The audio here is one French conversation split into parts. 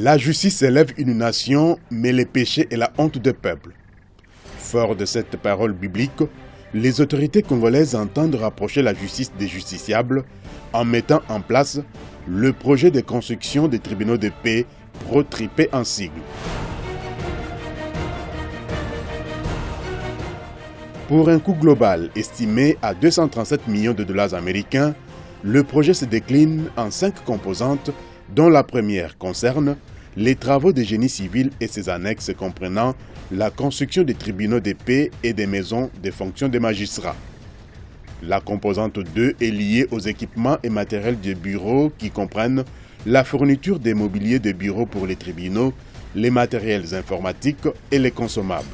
La justice élève une nation, mais les péchés et la honte des peuples. Fort de cette parole biblique, les autorités congolaises entendent rapprocher la justice des justiciables en mettant en place le projet de construction des tribunaux de paix pro-tripé en sigle. Pour un coût global estimé à 237 millions de dollars américains, le projet se décline en 5 composantes dont la première concerne les travaux de génie civil et ses annexes comprenant la construction des tribunaux de paix et des maisons de fonction des magistrats. La composante 2 est liée aux équipements et matériels de bureaux qui comprennent la fourniture des mobiliers de bureaux pour les tribunaux, les matériels informatiques et les consommables.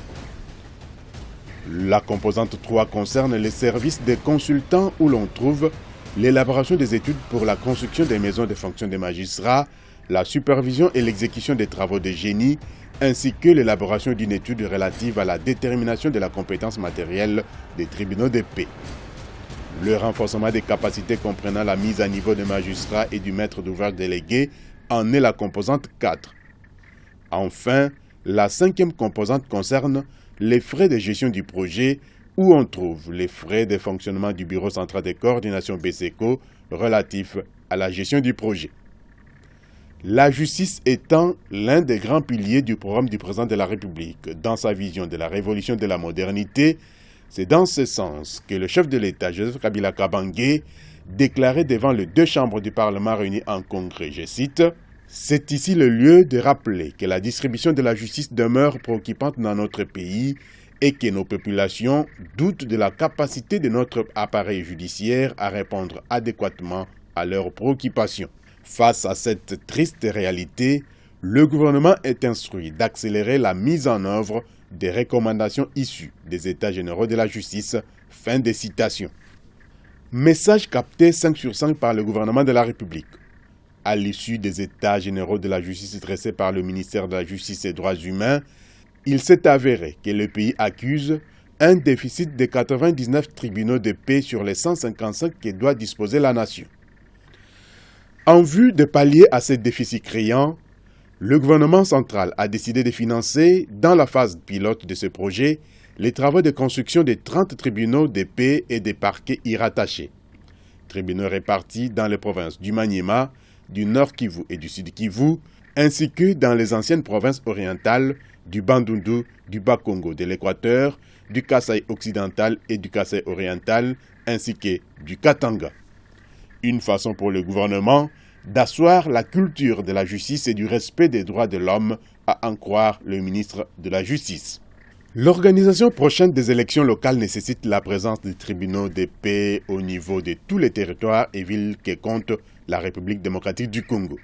La composante 3 concerne les services des consultants où l'on trouve l'élaboration des études pour la construction des maisons de fonction des magistrats, la supervision et l'exécution des travaux de génie, ainsi que l'élaboration d'une étude relative à la détermination de la compétence matérielle des tribunaux de paix. Le renforcement des capacités comprenant la mise à niveau des magistrats et du maître d'ouvrage délégué en est la composante 4. Enfin, la 5e composante concerne les frais de gestion du projet, où on trouve les frais de fonctionnement du Bureau central de coordination BCECO relatifs à la gestion du projet. La justice étant l'un des grands piliers du programme du président de la République dans sa vision de la révolution de la modernité, c'est dans ce sens que le chef de l'État, Joseph Kabila Kabange, déclarait devant les 2 chambres du Parlement réunies en congrès, je cite, « C'est ici le lieu de rappeler que la distribution de la justice demeure préoccupante dans notre pays et que nos populations doutent de la capacité de notre appareil judiciaire à répondre adéquatement à leurs préoccupations. » Face à cette triste réalité, le gouvernement est instruit d'accélérer la mise en œuvre des recommandations issues des États généraux de la justice. Fin des citations. Message capté 5 sur 5 par le gouvernement de la République. À l'issue des États généraux de la justice dressés par le ministère de la Justice et des Droits humains, il s'est avéré que le pays accuse un déficit de 99 tribunaux de paix sur les 155 que doit disposer la nation. En vue de pallier à ces déficits criants, le gouvernement central a décidé de financer, dans la phase pilote de ce projet, les travaux de construction de 30 tribunaux de paix et des parquets y rattachés. Tribunaux répartis dans les provinces du Maniema, du Nord Kivu et du Sud Kivu, ainsi que dans les anciennes provinces orientales du Bandundu, du Bas-Congo de l'Équateur, du Kasaï occidental et du Kasaï oriental, ainsi que du Katanga. Une façon pour le gouvernement d'asseoir la culture de la justice et du respect des droits de l'homme, à en croire le ministre de la Justice. L'organisation prochaine des élections locales nécessite la présence des tribunaux de paix au niveau de tous les territoires et villes que compte la République démocratique du Congo.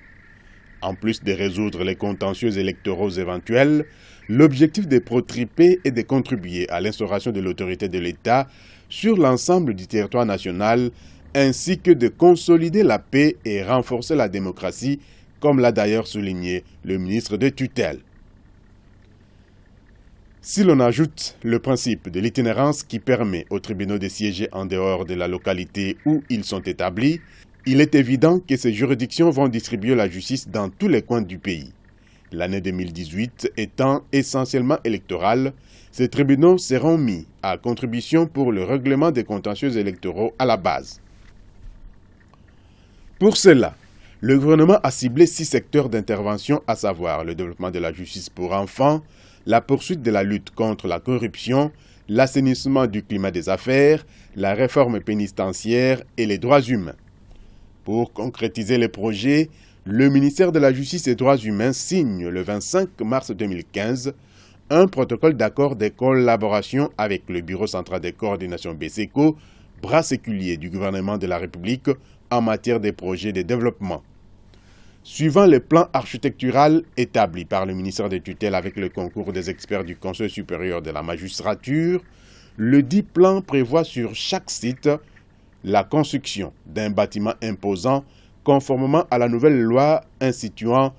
En plus de résoudre les contentieux électoraux éventuels, l'objectif des pro-tripés est de contribuer à l'instauration de l'autorité de l'État sur l'ensemble du territoire national, ainsi que de consolider la paix et renforcer la démocratie, comme l'a d'ailleurs souligné le ministre de tutelle. Si l'on ajoute le principe de l'itinérance qui permet aux tribunaux de siéger en dehors de la localité où ils sont établis, il est évident que ces juridictions vont distribuer la justice dans tous les coins du pays. L'année 2018 étant essentiellement électorale, ces tribunaux seront mis à contribution pour le règlement des contentieux électoraux à la base. Pour cela, le gouvernement a ciblé 6 secteurs d'intervention, à savoir le développement de la justice pour enfants, la poursuite de la lutte contre la corruption, l'assainissement du climat des affaires, la réforme pénitentiaire et les droits humains. Pour concrétiser les projets, le ministère de la Justice et des Droits humains signe le 25 mars 2015 un protocole d'accord de collaboration avec le Bureau central de coordination BCECO, bras séculier du gouvernement de la République en matière de projets de développement. Suivant le plan architectural établi par le ministère de tutelle avec le concours des experts du Conseil supérieur de la magistrature, le dit plan prévoit sur chaque site la construction d'un bâtiment imposant conformément à la nouvelle loi instituant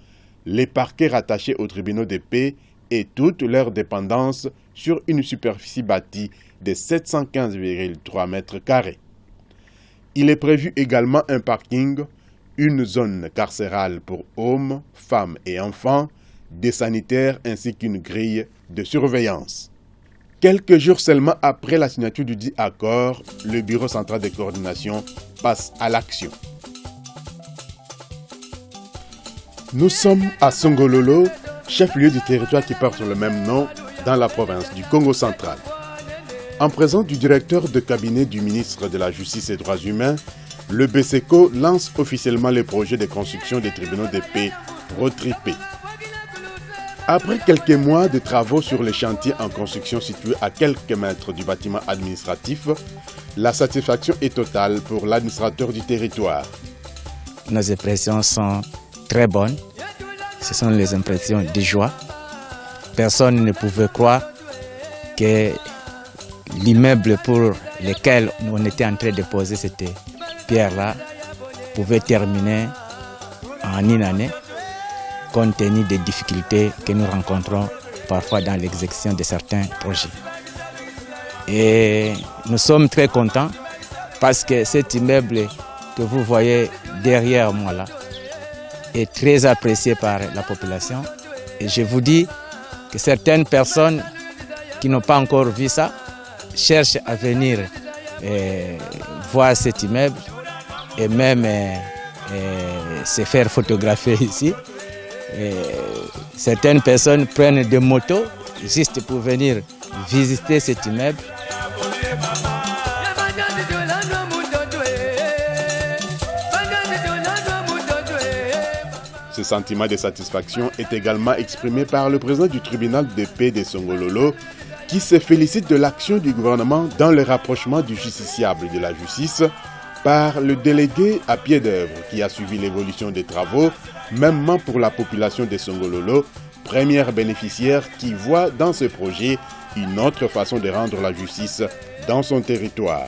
les parquets rattachés aux tribunaux de paix et toutes leurs dépendances sur une superficie bâtie de 715,3 mètres carrés. Il est prévu également un parking, une zone carcérale pour hommes, femmes et enfants, des sanitaires ainsi qu'une grille de surveillance. Quelques jours seulement après la signature du dit accord, le Bureau central de coordination passe à l'action. Nous sommes à Songololo, chef-lieu du territoire qui porte le même nom dans la province du Congo central. En présence du directeur de cabinet du ministre de la Justice et des Droits humains, le BCECO lance officiellement le projet de construction des tribunaux de paix Pro-Tripé. Après quelques mois de travaux sur les chantiers en construction situés à quelques mètres du bâtiment administratif, la satisfaction est totale pour l'administrateur du territoire. Nos impressions sont très bonnes. Ce sont les impressions de joie. Personne ne pouvait croire que l'immeuble pour lequel on était en train de poser cette pierre-là pouvait terminer en une année, compte tenu des difficultés que nous rencontrons parfois dans l'exécution de certains projets. Et nous sommes très contents parce que cet immeuble que vous voyez derrière moi là est très apprécié par la population. Et je vous dis que certaines personnes qui n'ont pas encore vu ça cherchent à venir voir cet immeuble et même se faire photographier ici. Certaines personnes prennent des motos juste pour venir visiter cet immeuble. Ce sentiment de satisfaction est également exprimé par le président du tribunal de paix de Songololo, qui se félicite de l'action du gouvernement dans le rapprochement du justiciable de la justice par le délégué à pied d'œuvre qui a suivi l'évolution des travaux, mêmement pour la population de Songololo, première bénéficiaire qui voit dans ce projet une autre façon de rendre la justice dans son territoire.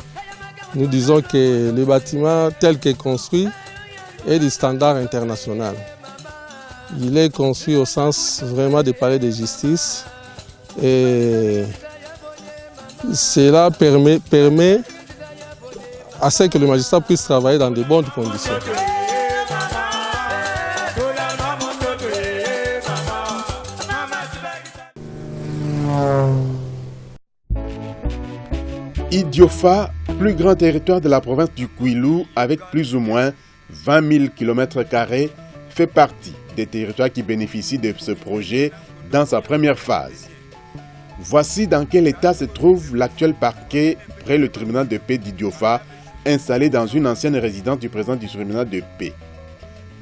Nous disons que le bâtiment tel qu'il est construit est du standard international. Il est construit au sens vraiment de palais de justice et cela permet à ce que le magistrat puisse travailler dans de bonnes conditions. Idiofa, plus grand territoire de la province du Kwilu avec plus ou moins 20 000 km², fait partie des territoires qui bénéficient de ce projet dans sa première phase. Voici dans quel état se trouve l'actuel parquet près le tribunal de paix d'Idiofa, installé dans une ancienne résidence du président du tribunal de paix.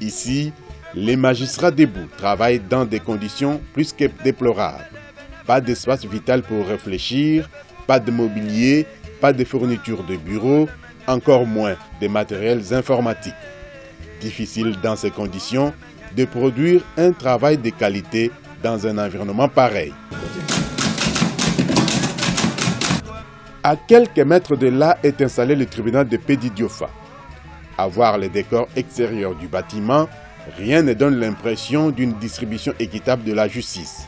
Ici, les magistrats debout travaillent dans des conditions plus que déplorables. Pas d'espace vital pour réfléchir, pas de mobilier, pas de fourniture de bureau, encore moins de matériels informatiques. Difficile dans ces conditions de produire un travail de qualité dans un environnement pareil. À quelques mètres de là est installé le tribunal de paix d'Idiofa. À voir les décors extérieurs du bâtiment, rien ne donne l'impression d'une distribution équitable de la justice.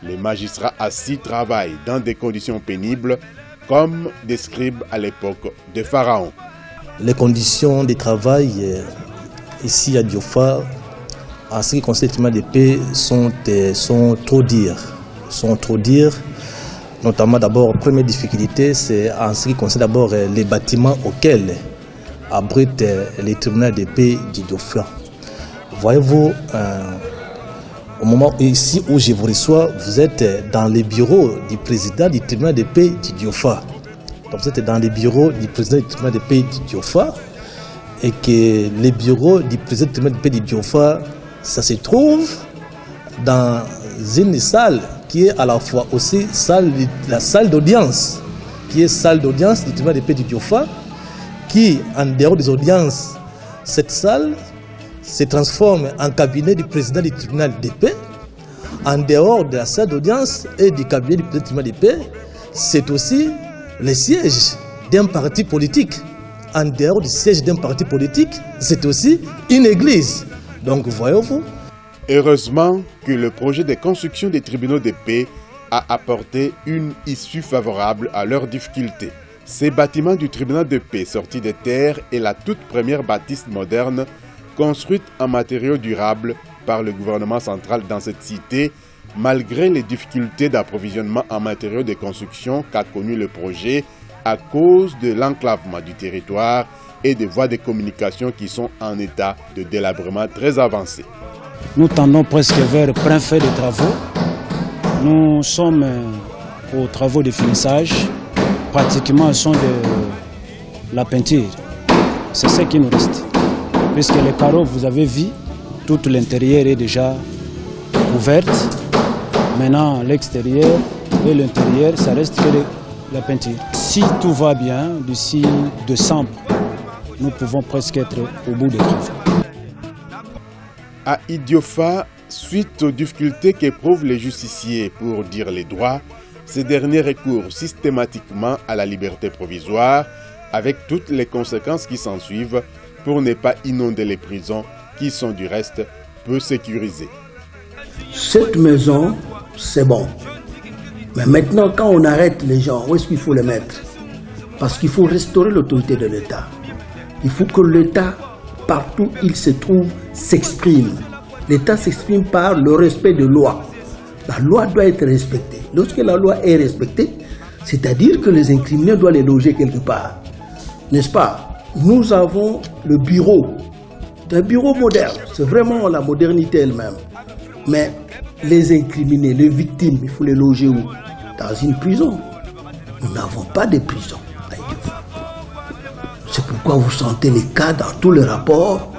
Les magistrats assis travaillent dans des conditions pénibles, comme des scribes à l'époque de Pharaon. Les conditions de travail ici à Idiofa, en ce qui concerne le tribunal de paix, sont trop dires. Notamment d'abord, première difficulté, c'est en ce qui concerne d'abord les bâtiments auxquels abrite le tribunal de paix d'Idiofa. Voyez-vous, au moment ici où je vous reçois, vous êtes dans les bureaux du président du tribunal de paix d'Idiofa. Donc vous êtes dans les bureaux du président du tribunal de paix d'Idiofa et que les bureaux du président du tribunal de paix d'Idiofa, ça se trouve dans une salle qui est à la fois aussi la salle d'audience, qui est salle d'audience du tribunal de paix d'Idiofa, qui, en dehors des audiences, cette salle se transforme en cabinet du président du tribunal de paix. En dehors de la salle d'audience et du cabinet du président du tribunal de paix, c'est aussi le siège d'un parti politique. En dehors du siège d'un parti politique, c'est aussi une église. Donc, voyez-vous. Heureusement que le projet de construction des tribunaux de paix a apporté une issue favorable à leurs difficultés. Ces bâtiments du tribunal de paix sortis de terre est la toute première bâtisse moderne construite en matériaux durables par le gouvernement central dans cette cité, malgré les difficultés d'approvisionnement en matériaux de construction qu'a connu le projet à cause de l'enclavement du territoire et des voies de communication qui sont en état de délabrement très avancé. Nous tendons presque vers le plein fait des travaux. Nous sommes aux travaux de finissage. Pratiquement, ce sont de la peinture. C'est ce qui nous reste. Puisque les carreaux, vous avez vu, tout l'intérieur est déjà couvert. Maintenant, l'extérieur et l'intérieur, ça reste que la peinture. Si tout va bien, d'ici décembre, nous pouvons presque être au bout des travaux. À Idiofa, suite aux difficultés qu'éprouvent les justiciers pour dire les droits, ces derniers recourent systématiquement à la liberté provisoire, avec toutes les conséquences qui s'ensuivent pour ne pas inonder les prisons qui sont du reste peu sécurisées. Cette maison, c'est bon. Mais maintenant, quand on arrête les gens, où est-ce qu'il faut les mettre? Parce qu'il faut restaurer l'autorité de l'État. Il faut que l'État, partout où il se trouve, s'exprime. L'État s'exprime par le respect de loi. La loi doit être respectée. Lorsque la loi est respectée, c'est-à-dire que les incriminés doivent les loger quelque part. N'est-ce pas? Nous avons le bureau. C'est un bureau moderne. C'est vraiment la modernité elle-même. Mais les incriminés, les victimes, il faut les loger où? Dans une prison. Nous n'avons pas de prison à Idiofa. C'est pourquoi vous sentez les cas dans tous les rapports.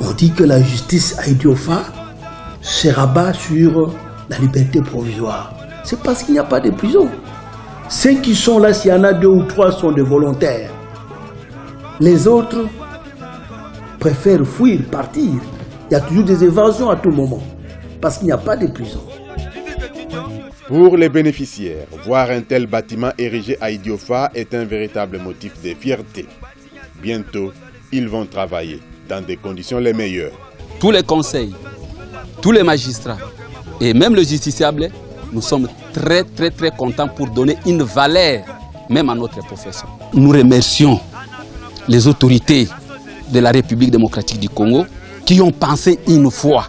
On dit que la justice à Idiofa se rabat sur la liberté provisoire. C'est parce qu'il n'y a pas de prison. Ceux qui sont là, s'il y en a 2 ou 3, sont des volontaires. Les autres préfèrent fuir, partir. Il y a toujours des évasions à tout moment. Parce qu'il n'y a pas de prison. Pour les bénéficiaires, voir un tel bâtiment érigé à Idiofa est un véritable motif de fierté. Bientôt, ils vont travailler dans des conditions les meilleures. Tous les conseils, tous les magistrats et même le justiciable, nous sommes très contents pour donner une valeur même à notre profession. Nous remercions les autorités de la République démocratique du Congo qui ont pensé une fois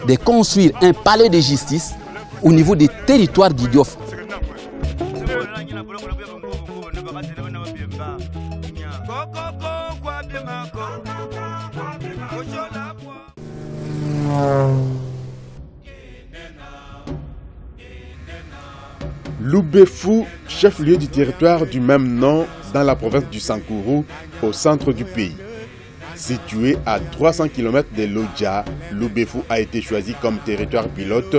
de construire un palais de justice au niveau des territoires d'Idiofa. Loubefou, chef-lieu du territoire du même nom dans la province du Sankourou, au centre du pays. Situé à 300 km de Lodja, Loubefou a été choisi comme territoire pilote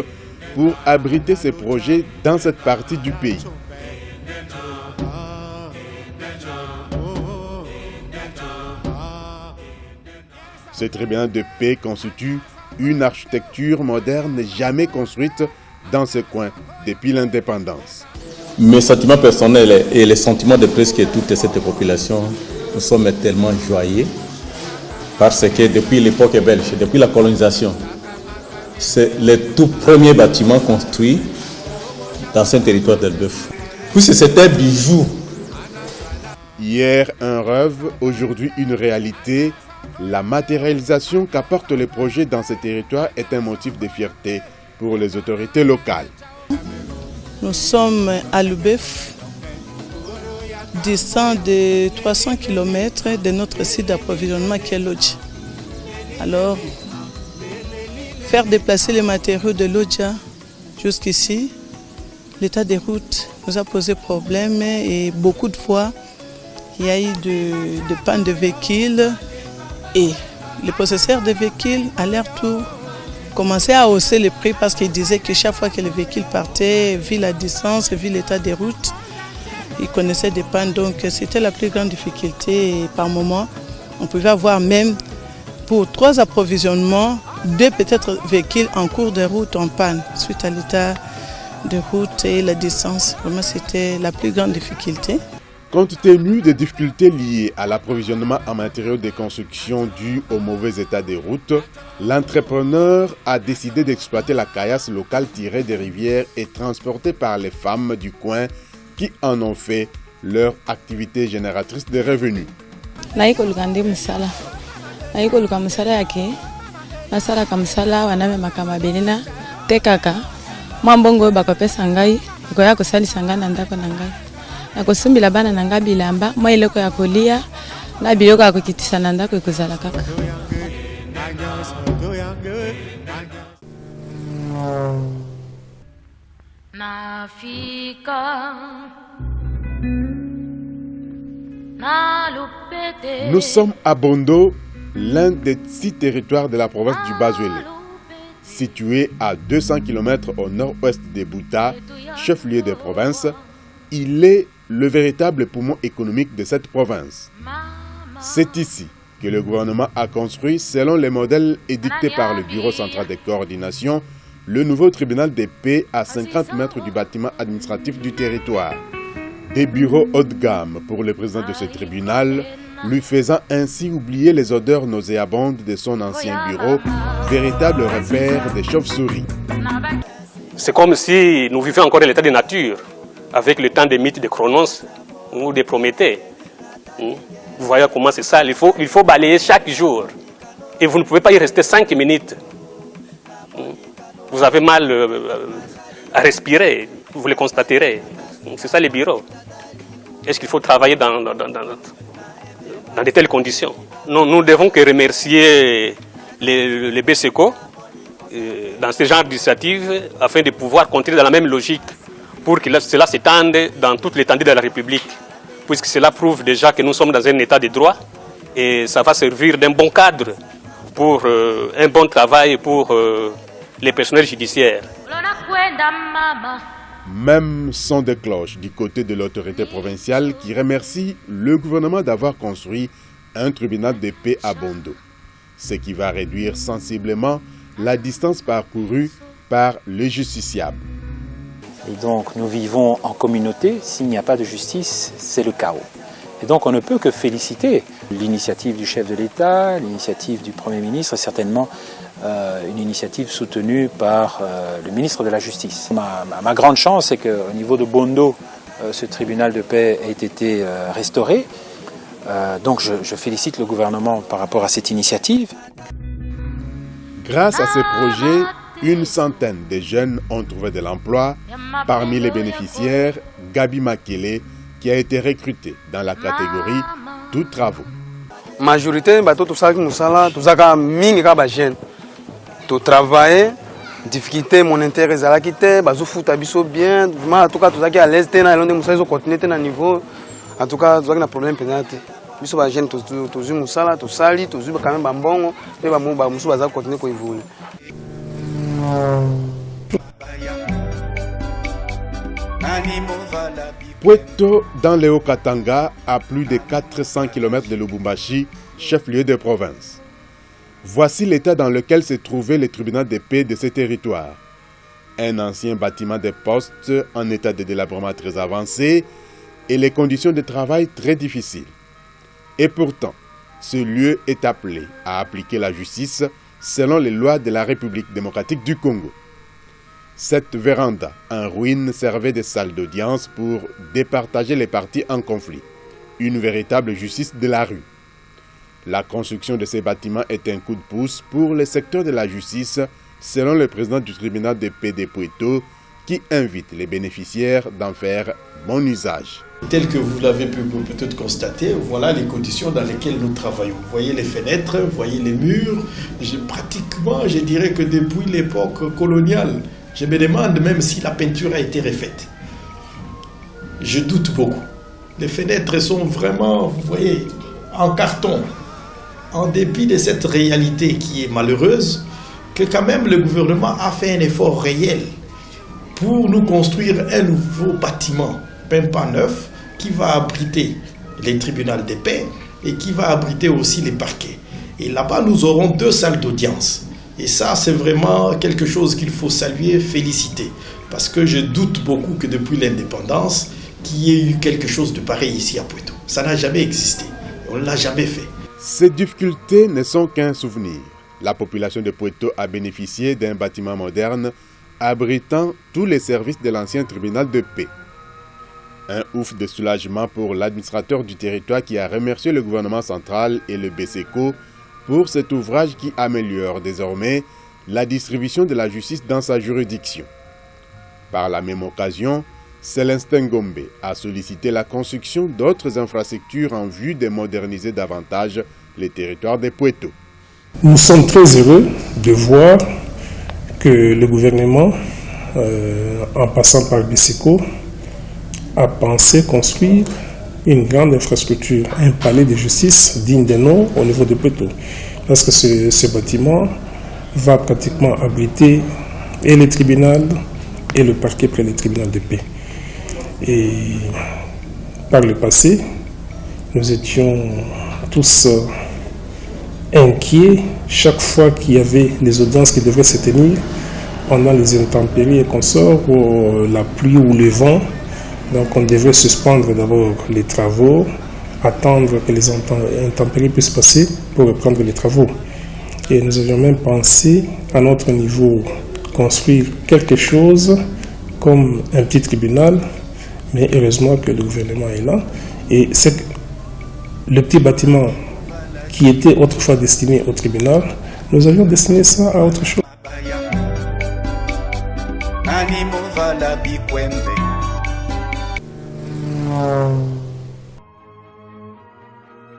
pour abriter ses projets dans cette partie du pays. Ce tribunal de paix constitue une architecture moderne jamais construite dans ce coin depuis l'indépendance. Mes sentiments personnels et les sentiments de presque toute cette population, nous sommes tellement joyeux parce que depuis l'époque belge, depuis la colonisation, c'est le tout premier bâtiment construit dans ce territoire d'Elbeuf. C'est un bijou. Hier, un rêve, aujourd'hui une réalité. La matérialisation qu'apporte le projet dans ce territoire est un motif de fierté pour les autorités locales. Nous sommes à Loubefou, distant de 300 km de notre site d'approvisionnement qui est Lodja. Alors, faire déplacer les matériaux de Lodja jusqu'ici, l'état des routes nous a posé problème et beaucoup de fois, il y a eu de pannes de véhicules et les possesseurs de véhicules à leur tour commençaient à hausser les prix parce qu'ils disaient que chaque fois que les véhicules partaient, vu la distance, vu l'état des routes, ils connaissaient des pannes. Donc c'était la plus grande difficulté. Et par moment, on pouvait avoir même pour 3 approvisionnements, 2 peut-être véhicules en cours de route en panne suite à l'état de route et la distance. Vraiment, c'était la plus grande difficulté. Compte tenu des difficultés liées à l'approvisionnement en matériaux de construction dû au mauvais état des routes, l'entrepreneur a décidé d'exploiter la caillasse locale tirée des rivières et transportée par les femmes du coin qui en ont fait leur activité génératrice de revenus. Aiko luka musala yake. Nasala kamsala waname makama benina tekaka. Mwambongo bakopesa ngai, koya kosalisa ngai na ndako na ngai. Nakosumbila bana na ngai bilamba, mwa ileko ya kolia, na biloko ya kokitisa na ndako ekozala kaka. Nous sommes à Bondo, l'un des 6 territoires de la province du Bas-Ouélé. Situé à 200 km au nord-ouest de Bouta, chef-lieu de province, il est le véritable poumon économique de cette province. C'est ici que le gouvernement a construit, selon les modèles édictés par le Bureau central de coordination, le nouveau tribunal de paix à 50 mètres du bâtiment administratif du territoire. Des bureaux haut de gamme pour le président de ce tribunal, lui faisant ainsi oublier les odeurs nauséabondes de son ancien bureau, véritable repère des chauves-souris. C'est comme si nous vivions encore dans l'état de nature, avec le temps des mythes de Chronos ou de Prométhée. Vous voyez comment c'est ça, il faut balayer chaque jour. Et vous ne pouvez pas y rester 5 minutes. Vous avez mal à respirer, vous le constaterez. C'est ça les bureaux. Est-ce qu'il faut travailler dans de telles conditions? Non, nous devons que remercier les BCECO dans ce genre d'initiative afin de pouvoir continuer dans la même logique pour que cela s'étende dans toute l'étendue de la République, puisque cela prouve déjà que nous sommes dans un état de droit et ça va servir d'un bon cadre pour un bon travail pour les personnels judiciaires. Même son de cloche du côté de l'autorité provinciale qui remercie le gouvernement d'avoir construit un tribunal de paix à Bondo, ce qui va réduire sensiblement la distance parcourue par les justiciables. Et donc nous vivons en communauté, s'il n'y a pas de justice, c'est le chaos. Et donc on ne peut que féliciter l'initiative du chef de l'État, l'initiative du Premier ministre et certainement une initiative soutenue par le ministre de la Justice. Ma grande chance, c'est qu'au niveau de Bondo, ce tribunal de paix ait été restauré. Donc je félicite le gouvernement par rapport à cette initiative. Grâce à ces projets, une centaine de jeunes ont trouvé de l'emploi. Parmi les bénéficiaires, Gabi Makele, qui a été recruté dans la catégorie tous travaux. Majorité, tout ça qui nous sala, tout ça qui mingi ka ba jeune. Tout travailler, difficulté monétaire ezala kité, bazo futa biso bien, en tout cas tout ça qui à l'aise tena elonde musa zo continuer tena niveau. En tout cas, tout ça qui na problème penalty. Biso ba jeune tout musala, tout sali, tout quand même ba mbongo, et ba musu baza continuer ko évoluer. Pueto, dans le Haut-Katanga, à plus de 400 km de Lubumbashi, chef-lieu de province. Voici l'état dans lequel se trouvait le tribunal de paix de ce territoire. Un ancien bâtiment de poste en état de délabrement très avancé et les conditions de travail très difficiles. Et pourtant, ce lieu est appelé à appliquer la justice selon les lois de la République démocratique du Congo. Cette véranda en ruine servait de salle d'audience pour départager les parties en conflit. Une véritable justice de la rue. La construction de ces bâtiments est un coup de pouce pour le secteur de la justice, selon le président du tribunal de paix de Pueto, qui invite les bénéficiaires d'en faire bon usage. Tel que vous l'avez pu peut-être constater, voilà les conditions dans lesquelles nous travaillons. Vous voyez les fenêtres, vous voyez les murs. Pratiquement, je dirais que depuis l'époque coloniale, je me demande même si la peinture a été refaite. Je doute beaucoup. Les fenêtres sont vraiment, vous voyez, en carton. En dépit de cette réalité qui est malheureuse, que quand même le gouvernement a fait un effort réel pour nous construire un nouveau bâtiment, même pas neuf, qui va abriter les tribunaux de paix et qui va abriter aussi les parquets. Et là-bas, nous aurons 2 salles d'audience. Et ça, c'est vraiment quelque chose qu'il faut saluer, féliciter. Parce que je doute beaucoup que depuis l'indépendance, qu'il y ait eu quelque chose de pareil ici à Pueto. Ça n'a jamais existé. On ne l'a jamais fait. Ces difficultés ne sont qu'un souvenir. La population de Pueto a bénéficié d'un bâtiment moderne abritant tous les services de l'ancien tribunal de paix. Un ouf de soulagement pour l'administrateur du territoire qui a remercié le gouvernement central et le BCECO pour cet ouvrage qui améliore désormais la distribution de la justice dans sa juridiction. Par la même occasion, Célestin Gombe a sollicité la construction d'autres infrastructures en vue de moderniser davantage les territoires des Poitou. Nous sommes très heureux de voir que le gouvernement, en passant par BICECO, a pensé construire une grande infrastructure, un palais de justice digne de nom au niveau de Poitou. Parce que ce bâtiment va pratiquement abriter et le tribunal et le parquet près le tribunal de paix. Et par le passé, nous étions tous inquiets chaque fois qu'il y avait des audiences qui devaient se tenir pendant les intempéries et consorts, ou la pluie ou le vent. Donc on devait suspendre d'abord les travaux, attendre que les intempéries puissent passer pour reprendre les travaux. Et nous avions même pensé, à notre niveau, construire quelque chose comme un petit tribunal, mais heureusement que le gouvernement est là. Et le petit bâtiment qui était autrefois destiné au tribunal, nous avions destiné ça à autre chose. Wow.